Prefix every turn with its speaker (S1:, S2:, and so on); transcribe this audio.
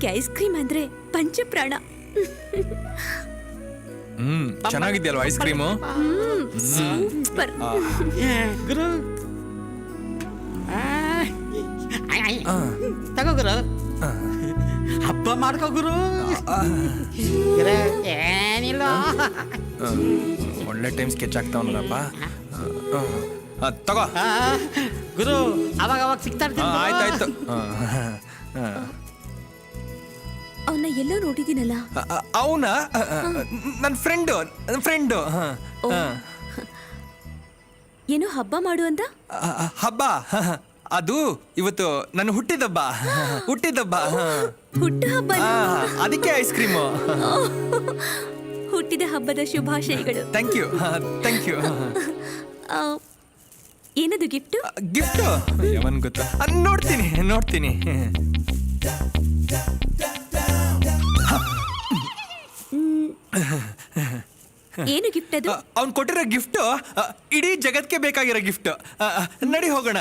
S1: ಅವನಿಗೆ ice cream ಅಂದ್ರೆ ಪಂಚಪ್ರಾಣ.
S2: ಚೆನ್ನಾಗಿದ್ಯಲ್ವಾ ice cream?
S1: Super.
S3: ಗುರು ತಗೋ ಗುರು, ಹಬ್ಬ ಮಾಡ್ಕೋ ಗುರು. ಏನಿಲ್ಲ,
S2: ಒಳ್ಳೆ ಟೈಮ್ ಸ್ಕೆಚ್ ಆಗ್ತಾವನಲ್ಲಪ್ಪ. ತಗೋ
S3: ಗುರು, ಅವಾಗ ಅವಾಗ ಸಿಗ್ತಾ ಇರ್ತೀನಿ.
S2: ಆಯ್ತಾಯ್ತು.
S1: ಅವನ್ನ ಎಲ್ಲೋ ನೋಡಿದ್ದೀನಲ್ಲ.
S2: ಅವನ ನನ್ನ ಫ್ರೆಂಡು.
S1: ಏನೋ ಹಬ್ಬ ಮಾಡು ಅಂದ.
S2: ಹಬ್ಬ ಅದು ಇವತ್ತು ನನ್ನ ಹುಟ್ಟಿದಬ್ಬ.
S1: ಹುಟ್ಟು ಹಬ್ಬ.
S2: ಅದಕ್ಕೆ ಐಸ್ ಕ್ರೀಮು.
S1: ಹುಟ್ಟಿದ ಹಬ್ಬದ ಶುಭಾಶಯಗಳು.
S2: Thank you.
S1: ಏನದು ಗಿಫ್ಟ್?
S2: ಯಾವನ್ ಗೊತ್ತಾ? ನೋಡ್ತೀನಿ.
S1: ಏನು ಗಿಫ್ಟ್ ಅದು?
S2: ಅವ್ನು ಕೊಟ್ಟಿರೋ ಗಿಫ್ಟ್ ಇಡೀ ಜಗತ್ಗೆ ಬೇಕಾಗಿರೋ ಗಿಫ್ಟ್. ನಡಿ ಹೋಗೋಣ.